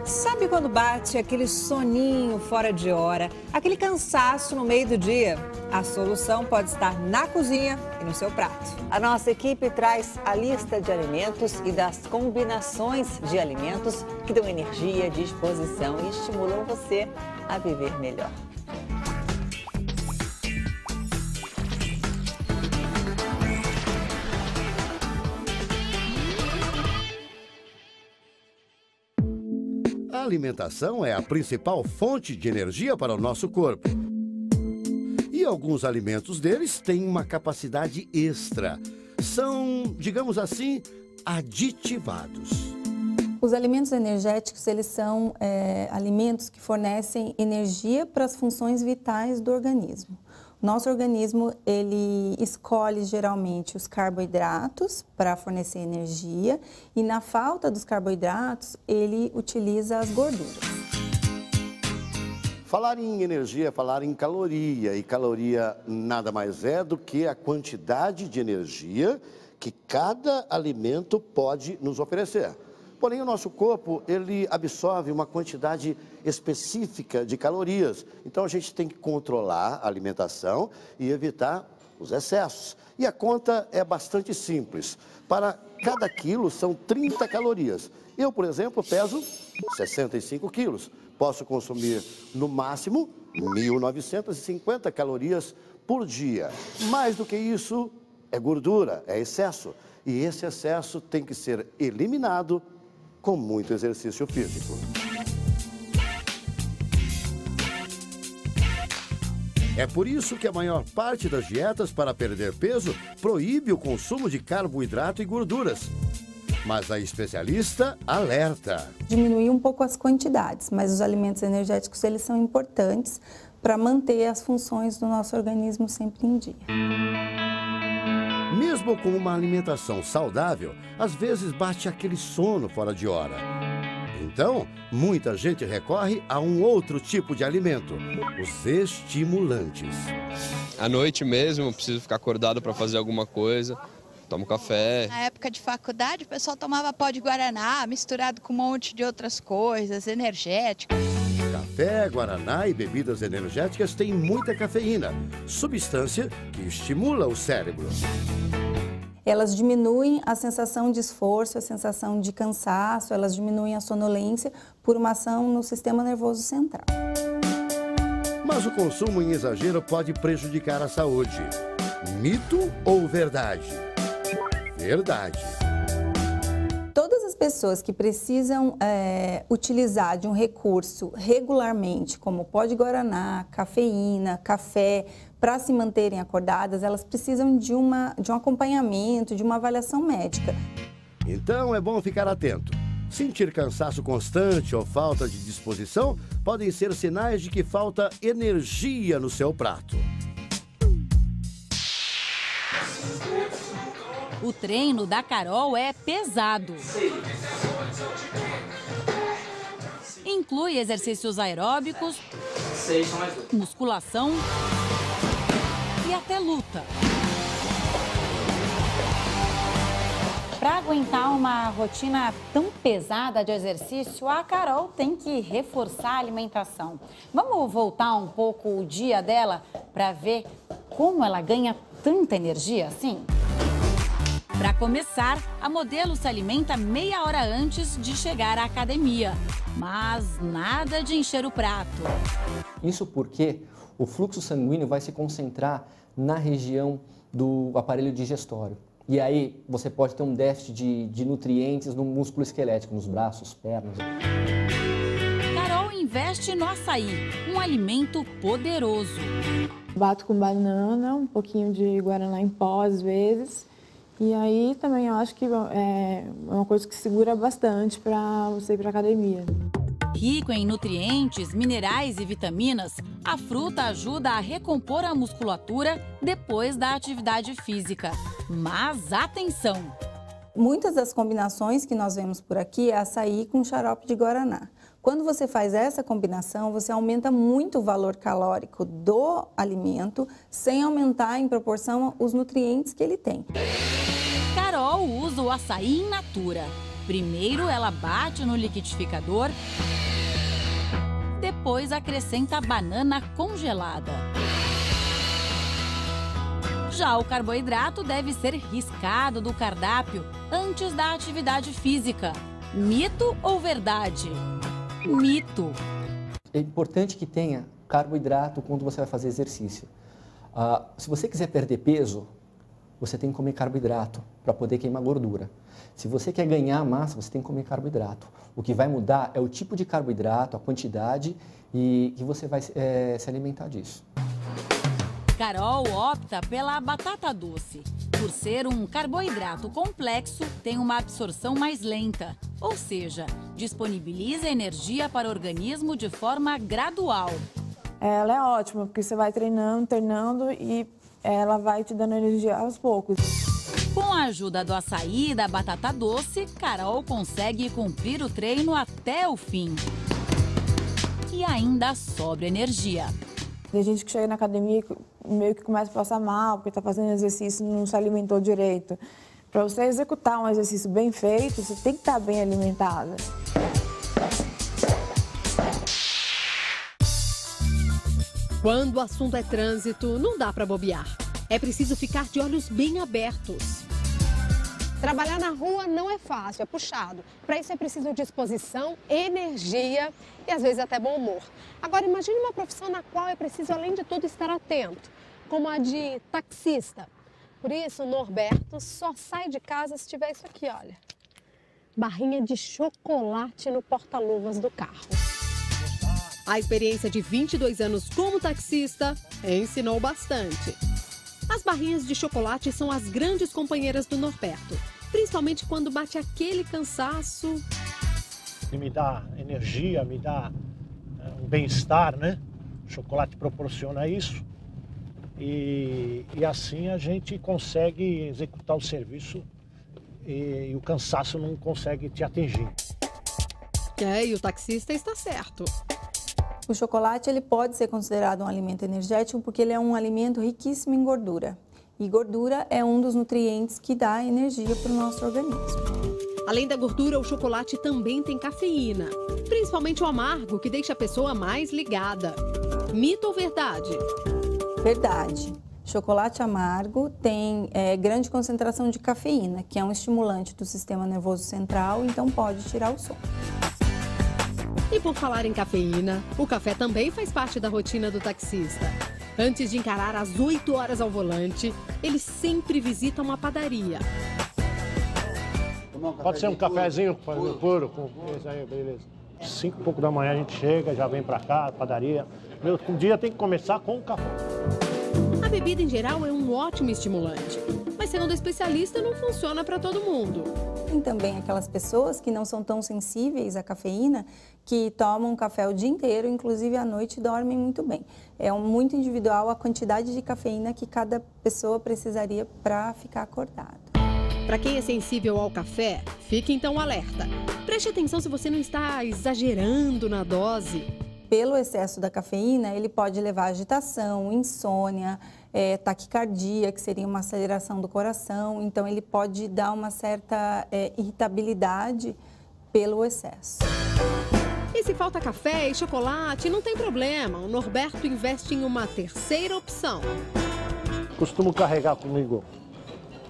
Sabe quando bate aquele soninho fora de hora, aquele cansaço no meio do dia? A solução pode estar na cozinha e no seu prato. A nossa equipe traz a lista de alimentos e das combinações de alimentos que dão energia, disposição e estimulam você a viver melhor. A alimentação é a principal fonte de energia para o nosso corpo. E alguns alimentos deles têm uma capacidade extra. São, digamos assim, aditivados. Os alimentos energéticos, eles são alimentos que fornecem energia para as funções vitais do organismo. Nosso organismo, ele escolhe geralmente os carboidratos para fornecer energia e na falta dos carboidratos, ele utiliza as gorduras. Falar em energia é falar em caloria, e caloria nada mais é do que a quantidade de energia que cada alimento pode nos oferecer. Porém, o nosso corpo, ele absorve uma quantidade específica de calorias. Então, a gente tem que controlar a alimentação e evitar os excessos. E a conta é bastante simples. Para cada quilo, são 30 calorias. Eu, por exemplo, peso 65 quilos. Posso consumir, no máximo, 1.950 calorias por dia. Mais do que isso, é gordura, é excesso. E esse excesso tem que ser eliminado com muito exercício físico. É por isso que a maior parte das dietas para perder peso proíbe o consumo de carboidrato e gorduras. Mas a especialista alerta. Diminuir um pouco as quantidades, mas os alimentos energéticos, eles são importantes para manter as funções do nosso organismo sempre em dia. Mesmo com uma alimentação saudável, às vezes bate aquele sono fora de hora. Então, muita gente recorre a um outro tipo de alimento, os estimulantes. À noite mesmo, eu preciso ficar acordado para fazer alguma coisa, tomo café. Na época de faculdade, o pessoal tomava pó de guaraná, misturado com um monte de outras coisas, energéticos. Café, guaraná e bebidas energéticas têm muita cafeína, substância que estimula o cérebro. Elas diminuem a sensação de esforço, a sensação de cansaço, elas diminuem a sonolência por uma ação no sistema nervoso central. Mas o consumo em exagero pode prejudicar a saúde. Mito ou verdade? Verdade. Todas as pessoas que precisam utilizar de um recurso regularmente, como pó de guaraná, cafeína, café, para se manterem acordadas, elas precisam de um acompanhamento, de uma avaliação médica. Então é bom ficar atento. Sentir cansaço constante ou falta de disposição podem ser sinais de que falta energia no seu prato. O treino da Carol é pesado. Inclui exercícios aeróbicos, musculação e até luta. Para aguentar uma rotina tão pesada de exercício, a Carol tem que reforçar a alimentação. Vamos voltar um pouco o dia dela para ver como ela ganha tanta energia assim? Para começar, a modelo se alimenta meia hora antes de chegar à academia. Mas nada de encher o prato. Isso porque o fluxo sanguíneo vai se concentrar na região do aparelho digestório. E aí você pode ter um déficit de nutrientes no músculo esquelético, nos braços, pernas. Carol investe no açaí, um alimento poderoso. Bato com banana, um pouquinho de guaraná em pó às vezes. E aí também eu acho que é uma coisa que segura bastante para você ir para a academia. Rico em nutrientes, minerais e vitaminas, a fruta ajuda a recompor a musculatura depois da atividade física. Mas atenção! Muitas das combinações que nós vemos por aqui é açaí com xarope de guaraná. Quando você faz essa combinação, você aumenta muito o valor calórico do alimento, sem aumentar em proporção os nutrientes que ele tem. Carol usa o açaí in natura. Primeiro ela bate no liquidificador, depois acrescenta banana congelada. Já o carboidrato deve ser riscado do cardápio antes da atividade física. Mito ou verdade? Mito. É importante que tenha carboidrato quando você vai fazer exercício. Se você quiser perder peso, você tem que comer carboidrato para poder queimar gordura. Se você quer ganhar massa, você tem que comer carboidrato. O que vai mudar é o tipo de carboidrato, a quantidade e que você vai se alimentar disso. Carol opta pela batata doce. Por ser um carboidrato complexo, tem uma absorção mais lenta, ou seja, disponibiliza energia para o organismo de forma gradual. Ela é ótima, porque você vai treinando e ela vai te dando energia aos poucos. Com a ajuda do açaí e da batata doce, Carol consegue cumprir o treino até o fim. E ainda sobra energia. Tem gente que chega na academia e meio que começa a passar mal, porque está fazendo exercício e não se alimentou direito. Para você executar um exercício bem feito, você tem que estar bem alimentada. Quando o assunto é trânsito, não dá para bobear. É preciso ficar de olhos bem abertos. Trabalhar na rua não é fácil, é puxado. Para isso é preciso disposição, energia e às vezes até bom humor. Agora imagine uma profissão na qual é preciso, além de tudo, estar atento, como a de taxista. Por isso, o Norberto só sai de casa se tiver isso aqui, olha. Barrinha de chocolate no porta-luvas do carro. A experiência de 22 anos como taxista ensinou bastante. As barrinhas de chocolate são as grandes companheiras do Norberto, principalmente quando bate aquele cansaço. Me dá energia, me dá um bem-estar, né? O chocolate proporciona isso e assim a gente consegue executar o serviço e o cansaço não consegue te atingir. E o taxista está certo. O chocolate ele pode ser considerado um alimento energético porque ele é um alimento riquíssimo em gordura. E gordura é um dos nutrientes que dá energia para o nosso organismo. Além da gordura, o chocolate também tem cafeína, principalmente o amargo, que deixa a pessoa mais ligada. Mito ou verdade? Verdade. Chocolate amargo tem grande concentração de cafeína, que é um estimulante do sistema nervoso central, então pode tirar o sono. E por falar em cafeína, o café também faz parte da rotina do taxista. Antes de encarar às 8 horas ao volante, ele sempre visita uma padaria. Pode ser um cafezinho puro, com isso aí, beleza. 5 e pouco da manhã a gente chega, já vem pra cá, padaria. Um dia tem que começar com o café. A bebida em geral é um ótimo estimulante, mas segundo o especialista não funciona para todo mundo. Tem também aquelas pessoas que não são tão sensíveis à cafeína, que tomam café o dia inteiro, inclusive à noite dormem muito bem. É muito individual a quantidade de cafeína que cada pessoa precisaria para ficar acordado. Para quem é sensível ao café, fique então alerta. Preste atenção se você não está exagerando na dose. Pelo excesso da cafeína, ele pode levar a agitação, insônia, taquicardia, que seria uma aceleração do coração. Então, ele pode dar uma certa irritabilidade pelo excesso. E se falta café e chocolate, não tem problema. O Norberto investe em uma terceira opção. Costumo carregar comigo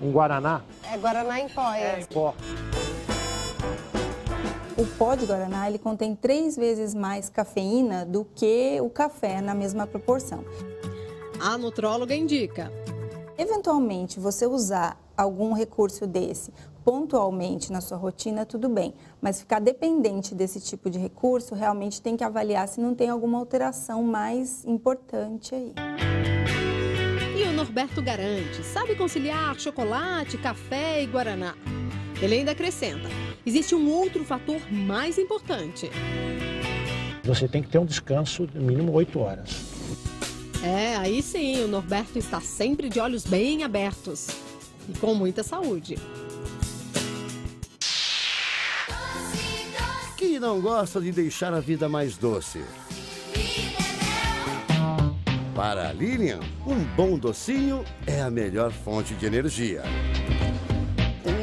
um guaraná. É guaraná em pó, em pó. O pó de guaraná ele contém 3 vezes mais cafeína do que o café na mesma proporção. A nutróloga indica. Eventualmente, você usar algum recurso desse pontualmente na sua rotina, tudo bem. Mas ficar dependente desse tipo de recurso, realmente tem que avaliar se não tem alguma alteração mais importante aí. E o Norberto garante, sabe conciliar chocolate, café e guaraná. Ele ainda acrescenta, existe um outro fator mais importante. Você tem que ter um descanso de mínimo 8 horas. Aí sim, o Norberto está sempre de olhos bem abertos e com muita saúde. Quem não gosta de deixar a vida mais doce? Para a Lilian, um bom docinho é a melhor fonte de energia.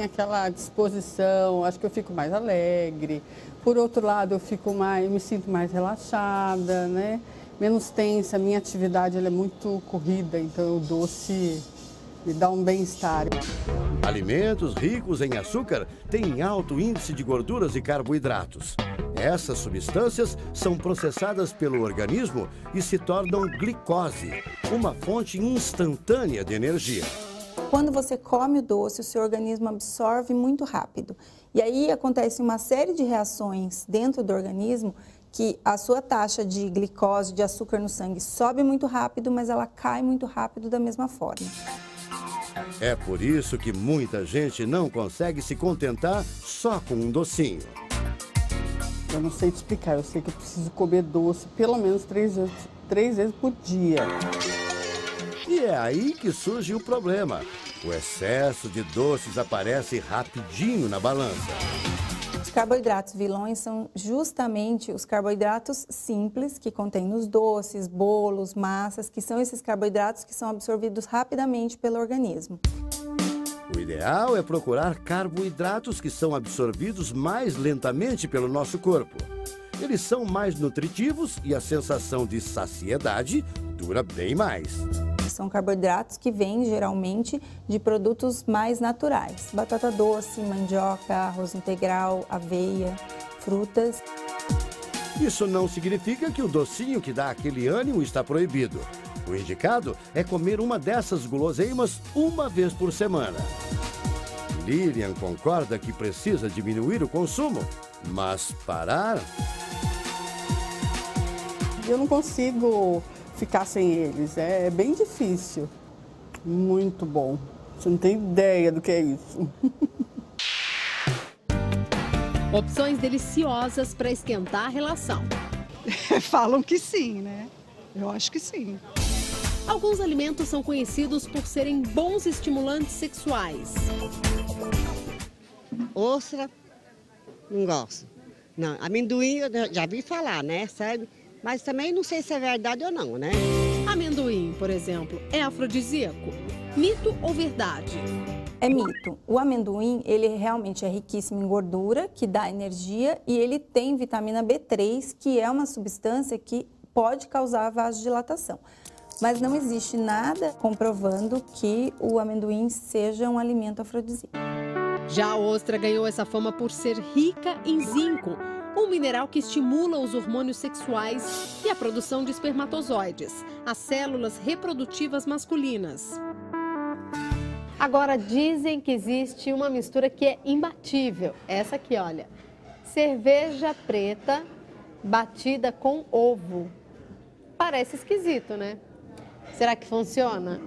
tem aquela disposição, acho que eu fico mais alegre. Por outro lado, eu me sinto mais relaxada, né? Menos tensa, a minha atividade ela é muito corrida, então o doce me dá um bem-estar. Alimentos ricos em açúcar têm alto índice de gorduras e carboidratos. Essas substâncias são processadas pelo organismo e se tornam glicose, uma fonte instantânea de energia. Quando você come o doce, o seu organismo absorve muito rápido. E aí acontece uma série de reações dentro do organismo que a sua taxa de glicose, de açúcar no sangue, sobe muito rápido, mas ela cai muito rápido da mesma forma. É por isso que muita gente não consegue se contentar só com um docinho. Eu não sei te explicar, eu sei que eu preciso comer doce pelo menos 3 vezes por dia. E é aí que surge o problema. O excesso de doces aparece rapidinho na balança. Os carboidratos vilões são justamente os carboidratos simples que contém nos doces, bolos, massas, que são esses carboidratos que são absorvidos rapidamente pelo organismo. O ideal é procurar carboidratos que são absorvidos mais lentamente pelo nosso corpo. Eles são mais nutritivos e a sensação de saciedade dura bem mais. São carboidratos que vêm geralmente de produtos mais naturais. Batata doce, mandioca, arroz integral, aveia, frutas. Isso não significa que o docinho que dá aquele ânimo está proibido. O indicado é comer uma dessas guloseimas uma vez por semana. Lilian concorda que precisa diminuir o consumo, mas parar... Eu não consigo ficar sem eles, é bem difícil. Muito bom. Você não tem ideia do que é isso. Opções deliciosas para esquentar a relação. Falam que sim, né? Eu acho que sim. Alguns alimentos são conhecidos por serem bons estimulantes sexuais. Ostra, não gosto. Não, amendoim eu já vi falar, né, sabe? Mas também não sei se é verdade ou não, né? Amendoim, por exemplo, é afrodisíaco? Mito ou verdade? É mito. O amendoim, ele realmente é riquíssimo em gordura, que dá energia, e ele tem vitamina B3, que é uma substância que pode causar vasodilatação. Mas não existe nada comprovando que o amendoim seja um alimento afrodisíaco. Já a ostra ganhou essa fama por ser rica em zinco, um mineral que estimula os hormônios sexuais e a produção de espermatozoides, as células reprodutivas masculinas. Agora dizem que existe uma mistura que é imbatível. Essa aqui, olha. Cerveja preta batida com ovo. Parece esquisito, né? Será que funciona?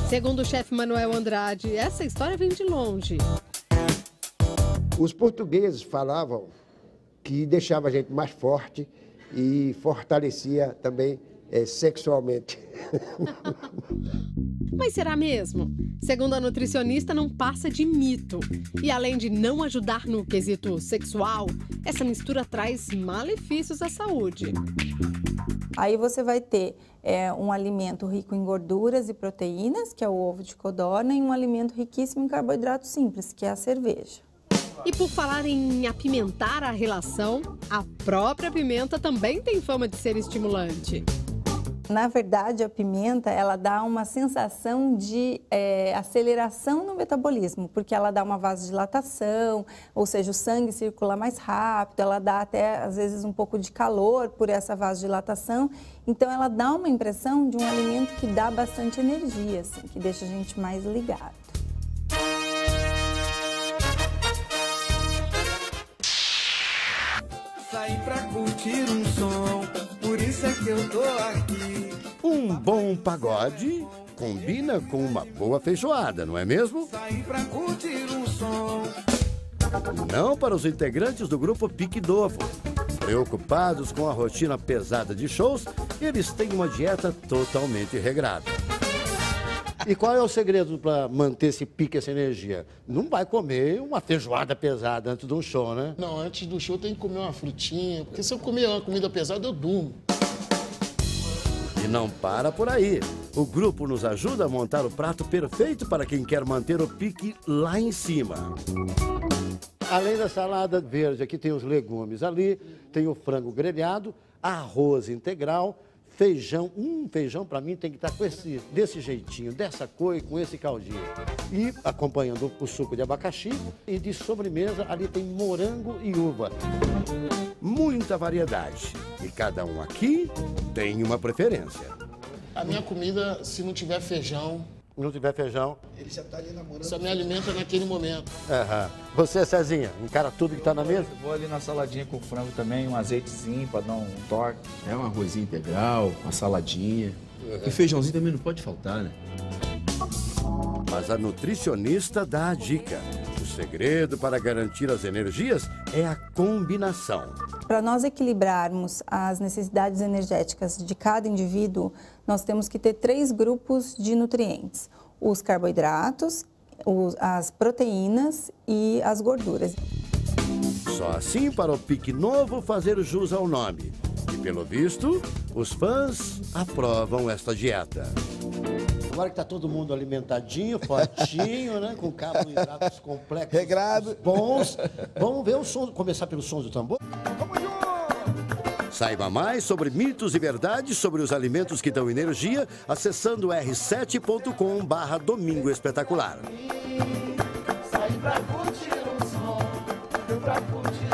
Segundo o chefe Manuel Andrade, essa história vem de longe. Os portugueses falavam que deixava a gente mais forte e fortalecia também sexualmente. Mas será mesmo? Segundo a nutricionista, não passa de mito. E além de não ajudar no quesito sexual, essa mistura traz malefícios à saúde. Aí você vai ter um alimento rico em gorduras e proteínas, que é o ovo de codorna, e um alimento riquíssimo em carboidratos simples, que é a cerveja. E por falar em apimentar a relação, a própria pimenta também tem fama de ser estimulante. Na verdade, a pimenta, ela dá uma sensação de aceleração no metabolismo, porque ela dá uma vasodilatação, ou seja, o sangue circula mais rápido, ela dá até, às vezes, um pouco de calor por essa vasodilatação. Então, ela dá uma impressão de um alimento que dá bastante energia, assim, que deixa a gente mais ligado. Saí pra curtir um som, por isso é que eu tô aqui. Um bom pagode combina com uma boa feijoada, não é mesmo? Saí pra curtir um som. Não para os integrantes do grupo Pique Novo. Preocupados com a rotina pesada de shows, eles têm uma dieta totalmente regrada. E qual é o segredo para manter esse pique, essa energia? Não vai comer uma feijoada pesada antes de um show, né? Não, antes do show tem que comer uma frutinha, porque se eu comer uma comida pesada, eu durmo. E não para por aí. O grupo nos ajuda a montar o prato perfeito para quem quer manter o pique lá em cima. Além da salada verde, aqui tem os legumes. Ali tem o frango grelhado, arroz integral, feijão. Feijão para mim tem que estar desse jeitinho, dessa cor e com esse caldinho. E acompanhando o suco de abacaxi. E de sobremesa, ali tem morango e uva. Muita variedade. E cada um aqui tem uma preferência. A minha comida, se não tiver feijão... Não tiver feijão? Ele já está ali namorando. Só me alimenta naquele momento. Você, Cezinha, encara tudo que está na mesa? Vou ali na saladinha com frango também, um azeitezinho para dar um toque. É um arrozinho integral, uma saladinha. E feijãozinho também não pode faltar, né? Mas a nutricionista dá a dica. O segredo para garantir as energias é a combinação. Para nós equilibrarmos as necessidades energéticas de cada indivíduo, nós temos que ter 3 grupos de nutrientes: os carboidratos, as proteínas e as gorduras. Só assim para o pique novo fazer jus ao nome. E pelo visto, os fãs aprovam esta dieta. Agora que está todo mundo alimentadinho, fortinho, né? Com carboidratos complexos. Regrado. Bons. Vamos ver o som, começar pelo som do tambor? Saiba mais sobre mitos e verdades sobre os alimentos que dão energia acessando r7.com/Domingo Espetacular. Saí pra curtir o som, pra curtir